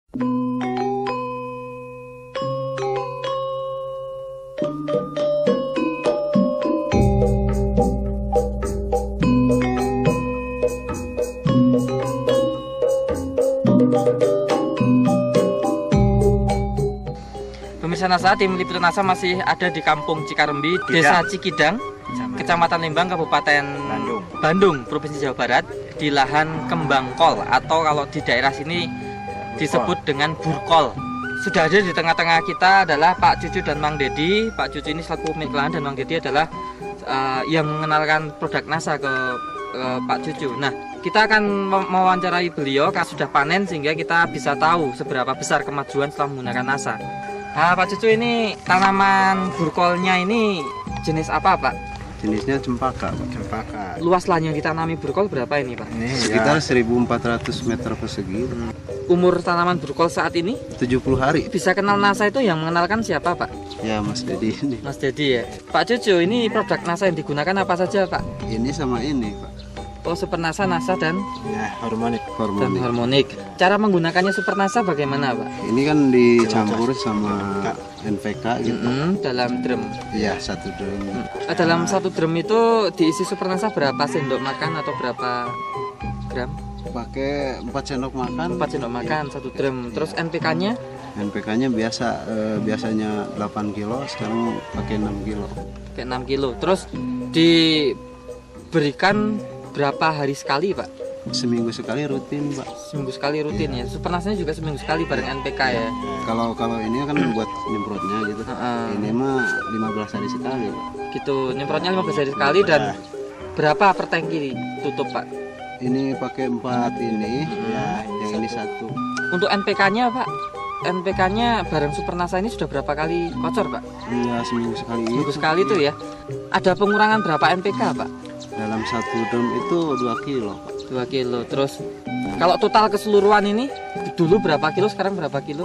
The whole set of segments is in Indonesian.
Pemirsa NASA, tim Liputan NASA masih ada di Kampung Cikarembi, Desa Cikidang, Kecamatan Lembang, Kabupaten Bandung, Provinsi Jawa Barat, di lahan kembang kol atau kalau di daerah sini disebut dengan burkol. Sudah ada di tengah-tengah kita adalah Pak Cucu dan Mang Dedi. Pak Cucu ini selaku pemilik lahan dan Mang Dedi adalah yang mengenalkan produk NASA ke Pak Cucu. Nah, kita akan mewawancarai beliau karena sudah panen sehingga kita bisa tahu seberapa besar kemajuan setelah menggunakan NASA. Nah, Pak Cucu, ini tanaman burkolnya ini jenis apa, Pak? Jenisnya cempaka. Luas lahan yang ditanami burkol berapa ini, Pak? Ini sekitar 1.400 meter persegi. Umur tanaman burkol saat ini? 70 hari. Bisa kenal NASA itu yang mengenalkan siapa, Pak? Ya, Mas Dedi ini. Mas Dedi ya. Pak Cucu, ini produk NASA yang digunakan apa saja, Pak? Ini sama ini, Pak. Oh, Super NASA, NASA dan Harmonik. dan Harmonik. Cara menggunakannya Super NASA bagaimana, Pak? Ini kan dicampur sama NPK gitu. Dalam drum. Iya, 1 drum. Dalam 1 drum itu diisi Super NASA berapa sendok makan atau berapa gram? Pakai 4 sendok makan. 4 sendok makan 1 drum. Terus NPK-nya? NPK-nya biasanya 8 kilo, sekarang pakai 6 kilo. Pakai 6 kilo. Terus diberikan berapa hari sekali, Pak? Seminggu sekali rutin, Pak. Seminggu sekali rutin ya. Super NASA juga seminggu sekali bareng NPK ya. Kalau ini kan buat nyemprotnya gitu. Ini mah 15 hari sekali, Pak. Gitu, nyemprotnya 15 hari sekali. Dan berapa per tangki tutup, Pak? Ini pakai 4 ini, yang ini 1. Untuk NPK-nya, Pak? NPK-nya bareng Super NASA ini sudah berapa kali kocor, Pak? Iya, seminggu sekali. Seminggu sekali itu ya. Ada pengurangan berapa NPK, Pak? Dalam 1 drum itu 2 kilo, Pak. 2 kilo. Terus kalau total keseluruhan ini dulu berapa kilo, sekarang berapa kilo?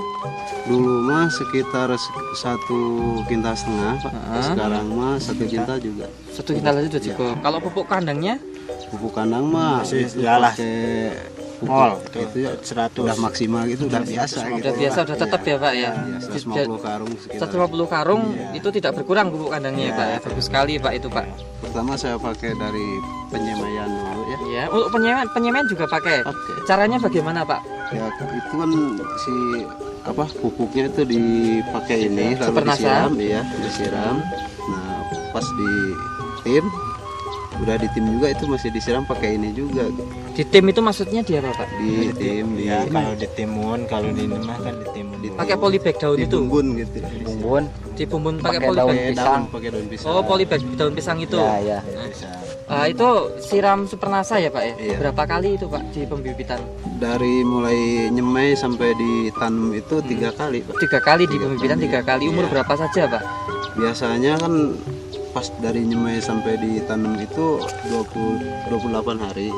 Dulu mah sekitar 1,5 kintal, Pak. Sekarang mah 1 kintal juga. 1 kintal aja sudah cukup. Kalau pupuk kandangnya? Pupuk kandang mah pakai Mol itu ya 100. Udah maksimal gitu, udah biasa gitu. Udah biasa, udah tetap ya, Pak ya. 150 karung sekitar. 150 karung itu tidak berkurang pupuk kandangnya ya, Pak ya. Bagus sekali, Pak, itu, Pak. Pertama saya pakai dari penyemaian dulu ya. Ya, untuk penyemaian juga pakai. Caranya bagaimana, Pak? Ya, itu kan pupuknya itu dipakai ini lalu Super NASA. disiram, ya, disiram. Nah, pas di tim udah di tim juga itu masih disiram pakai ini juga. Di tim itu maksudnya dia apa, Pak? Di tim ya, kalau ditimun, kalau di mah kan ditimun. Pakai polybag daun itu. Dibumbun gitu. Dibumbun pakai daun polybag pisang, pakai daun pisang. Oh, polybag daun pisang itu. Ya. Itu siram Super NASA ya, Pak ya? Iya. Berapa kali itu, Pak, di pembibitan? Dari mulai nyemai sampai ditanam itu 3 kali, Pak. 3 kali di pembibitan, 3 kali. Umur berapa saja, Pak? Biasanya kan pas dari nyemai sampai ditanam itu 28 hari.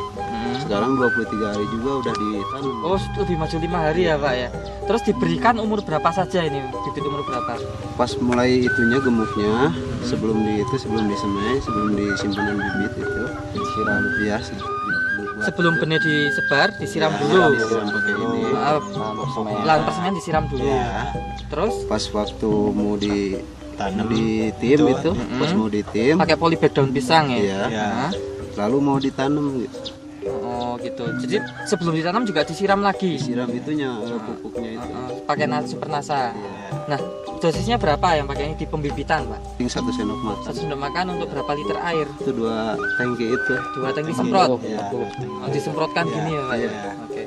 Sekarang 23 hari juga udah ditanam. Oh, lebih maju 5 hari ya, Pak ya. Terus diberikan umur berapa saja ini? Bibit umur berapa? Pas mulai itunya gemuknya, sebelum disemai, sebelum disimpanan bibit itu disiram ya. Sebelum benih disebar, disiram dulu. Disiram pakai ini. Lahan persemaian disiram dulu. Ya. Terus Pas waktu mau ditanam di tim itu, pas mau ditim, pakai polybag daun pisang ya. Iya. Nah. Lalu mau ditanam gitu. Oh, gitu. Jadi sebelum ditanam juga disiram lagi. Disiram itunya pupuknya itu. Pakai Super NASA. Nah, dosisnya berapa yang pakai ini di pembibitan, Pak? 1 sendok makan. 1 sendok makan untuk berapa liter air? Itu 2 tangki itu. 2 tangki semprot. Ya. Oh, disemprotkan gini ya, Pak ya. Oke.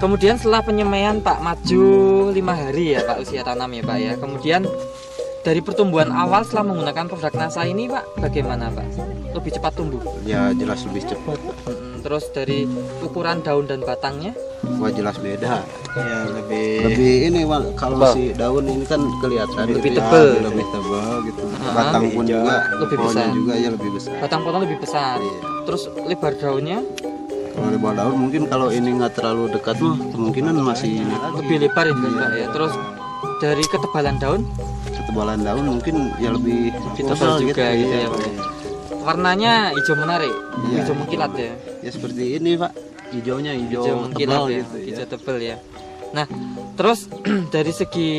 Kemudian setelah penyemaian, Pak, maju 5 hari ya, Pak, usia tanam ya, Pak ya. Kemudian dari pertumbuhan awal setelah menggunakan produk NASA ini, Pak, bagaimana, Pak? Lebih cepat tumbuh? Ya jelas lebih cepat. Terus dari ukuran daun dan batangnya? Wah, jelas beda. Ya, lebih Ini, Pak, kalau si daun ini kan kelihatan Lebih gitu ya, tebal. lebih tebal gitu. Batang pun juga lebih pohonnya besar. juga ya lebih besar. Batang pohon lebih besar. Terus lebar daunnya Kalau lebar daun mungkin kalau ini nggak terlalu dekat mah kemungkinan masih ini lagi. lebih lebar ya, Pak ya. Terus dari ketebalan daun Ketebalan daun mungkin ya lebih tebal juga gitu ya, Pak. Warnanya hijau menarik, Iya, hijau mengkilat ya. Ya seperti ini Pak, hijaunya hijau Mengkilat tebal ya, gitu ya. hijau tebal ya. Nah, terus dari segi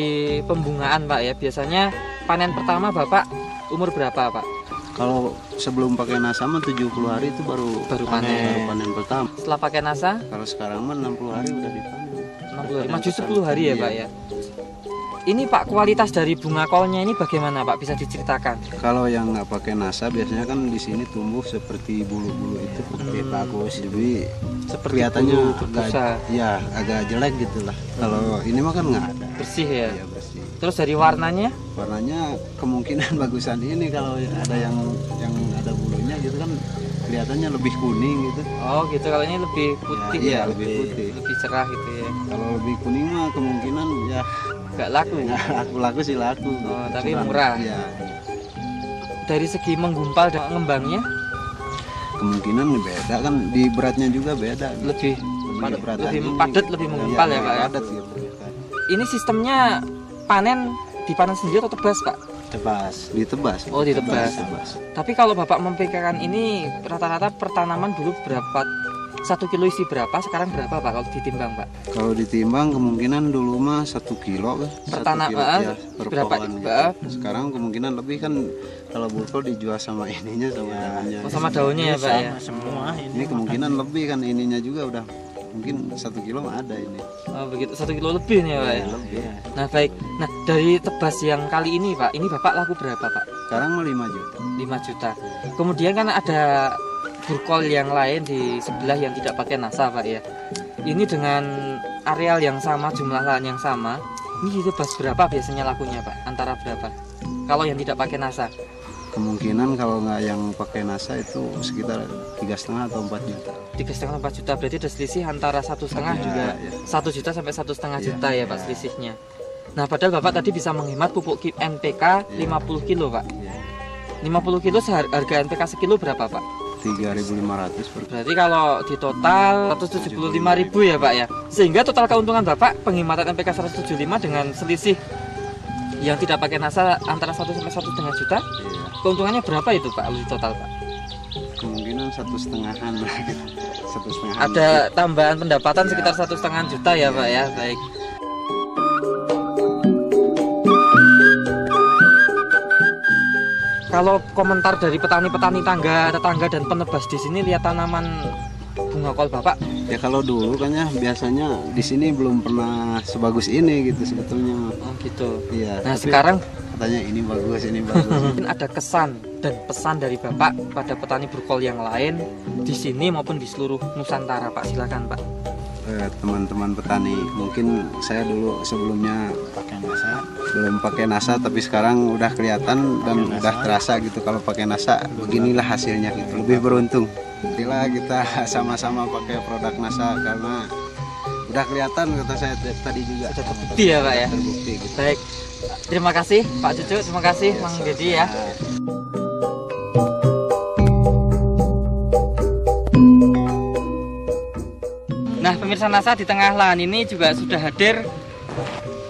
pembungaan Pak ya, biasanya panen pertama Bapak umur berapa Pak? Kalau sebelum pakai nasa mah 70 hari itu baru panen pertama. Setelah pakai nasa? Kalau sekarang mah 60 hari udah dipanen. 60 hari, maju 10 hari ya Pak ya. Ini Pak, kualitas dari bunga kolnya ini bagaimana Pak? Bisa diceritakan? Kalau yang nggak pakai nasa biasanya kan di sini tumbuh seperti bulu-bulu itu bagus, jadi Seperti kelihatannya bulu agak, berbusa. ya agak jelek gitulah. Kalau ini mah kan nggak ada. Bersih ya. Ya bersih. Terus dari warnanya? Warnanya kemungkinan bagusan ini kalau ada yang ada bulunya gitu kan kelihatannya lebih kuning gitu. Oh gitu, kalau ini lebih putih Ya, iya, ya, lebih putih. lebih cerah gitu ya. Kalau lebih kuning mah kemungkinan ya Nggak laku. laku sih laku. Oh, tapi Cuman, murah. Ya, Dari segi menggumpal dan ngembangnya kemungkinan beda kan, di beratnya juga beda. lebih berat lebih lagi. padat, lebih menggumpal ya Pak ya. Padat gitu. Ini sistemnya dipanen sendiri atau tebas Pak? Ditebas. Oh, ditebas. Ditebas. Tapi kalau Bapak memikirkan ini rata-rata pertanaman dulu berapa? 1 kilo isi berapa? Sekarang berapa Pak kalau ditimbang Pak? Kalau ditimbang kemungkinan dulu mah 1 kilo kan. Pertanaman Per berapa? pohon gitu. Sekarang kemungkinan lebih kan, kalau burkol dijual sama ininya sama daunnya. Oh, sama daunnya ya Pak ya. Semua Ini kemungkinan lebih kan, ininya juga udah mungkin 1 kilo mah ada ini. Oh begitu, 1 kilo lebih nih ya Pak ya. Lebih. Nah baik, nah dari tebas yang kali ini Pak, ini Bapak laku berapa Pak? Sekarang mah 5 juta. 5 juta. Kemudian kan ada burkol yang lain di sebelah yang tidak pakai nasa Pak ya. Ini dengan areal yang sama, jumlah lahan yang sama, ini tebas berapa biasanya lakunya Pak? Antara berapa? Kalau yang tidak pakai nasa? Kemungkinan kalau nggak yang pakai nasa itu sekitar 3,5 atau 4 juta. 3,5 4 juta, berarti ada selisih antara 1,5 juga ya. 1 juta sampai 1,5 juta ya Pak ya. selisihnya. Nah padahal Bapak tadi bisa menghemat pupuk NPK 50 kilo Pak. Ya. 50 kilo harga NPK sekilo berapa Pak? 3.500 per. Berarti kalau di total 175.000 ya Pak ya. Sehingga total keuntungan Bapak penghematan NPK 175 dengan selisih yang tidak pakai nasa antara 1 sampai 1,5 juta. Iya. Keuntungannya berapa itu Pak di total Pak? Kemungkinan 1,5-an lah. 1,5. Ada tambahan pendapatan Ya. sekitar 1,5 juta ya Pak ya. Baik. Kalau komentar dari petani-petani tetangga dan penebas di sini lihat tanaman bunga kol Bapak. Ya kalau dulu kan ya biasanya di sini belum pernah sebagus ini gitu sebetulnya. Oh gitu. Iya. Nah tapi sekarang katanya ini bagus, ini bagus. mungkin ada kesan dan pesan dari Bapak pada petani burkol yang lain di sini maupun di seluruh Nusantara Pak. Silakan Pak. Teman-teman petani, mungkin saya dulu sebelumnya pakai nasa. belum pakai nasa, tapi sekarang udah kelihatan dan udah terasa gitu kalau pakai nasa beginilah hasilnya gitu, lebih beruntung. Bila kita sama-sama pakai produk nasa karena udah kelihatan, kata saya tadi juga Terbukti ya Pak ya. terbukti gitu. Baik. Terima kasih Pak Cucu, terima kasih Mang Dedi ya. Nah pemirsa Nasa, di tengah lahan ini juga sudah hadir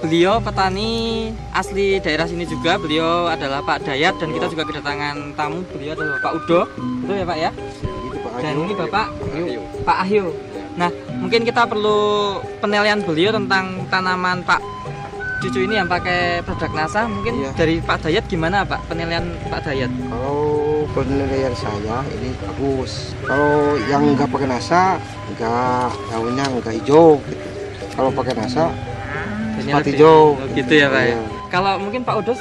beliau petani asli daerah sini juga. Beliau adalah Pak Dayat dan kita juga kedatangan tamu. Beliau adalah Pak Udo, betul ya Pak ya? Dan ini Bapak Pak Ahyu. Nah mungkin kita perlu penilaian beliau tentang tanaman Pak Cucu ini yang pakai produk Nasa. Mungkin Iya. dari Pak Dayat gimana Pak penilaian Pak Dayat? Kalau penilaian saya ini bagus. Kalau yang nggak pakai nasa, nggak daunnya nggak hijau gitu. Kalau pakai nasa, Ini seperti lebih- hijau. Oh, gitu ya Pak ya. Iya. Kalau mungkin Pak Udo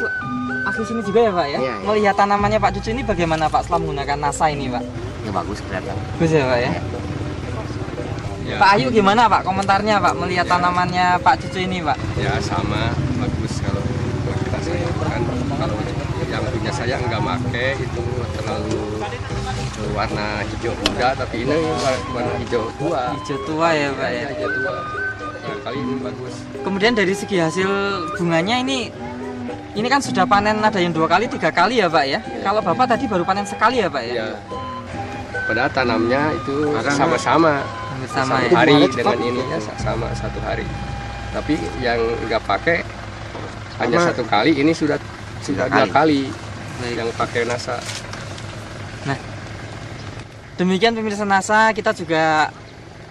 asli sini juga ya Pak ya? Iya, iya. Melihat tanamannya Pak Cucu ini bagaimana Pak setelah menggunakan Nasa ini Pak? Ya bagus kelihatan. Bagus ya Pak ya? Ya, Pak Ayu gimana Pak komentarnya Pak melihat tanamannya Pak Cucu ini Pak? ya sama bagus kalau kita sayangkan. Kalau yang punya saya nggak make itu terlalu warna hijau muda, tapi ini warna hijau tua. Hijau tua ya Pak ya. Hijau tua. Nah, kali ini bagus. Kemudian dari segi hasil bunganya ini kan sudah panen ada yang 2 kali 3 kali ya Pak ya. Kalau Bapak tadi baru panen sekali ya Pak ya? Ya, padahal tanamnya itu sama-sama. Sama Satu ya. hari Kemarin dengan cepat. ini ya sama 1 hari. Tapi yang nggak pakai hanya Sama. 1 kali, ini sudah 2 kali Baik. yang pakai nasa. Nah Demikian pemirsa NASA, kita juga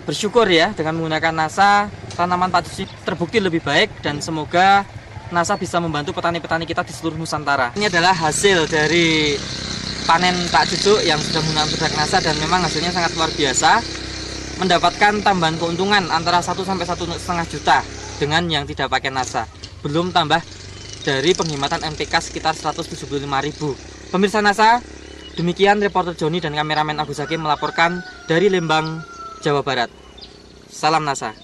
bersyukur ya dengan menggunakan NASA, tanaman Pak Cucu terbukti lebih baik dan semoga NASA bisa membantu petani-petani kita di seluruh Nusantara. Ini adalah hasil dari panen Pak Cucu yang sudah menggunakan produk NASA dan memang hasilnya sangat luar biasa. Mendapatkan tambahan keuntungan antara 1 sampai 1,5 juta dengan yang tidak pakai NASA. Belum tambah dari penghematan NPK sekitar 175.000. Pemirsa NASA, demikian reporter Joni dan kameramen Agus Hakim melaporkan dari Lembang, Jawa Barat. Salam NASA.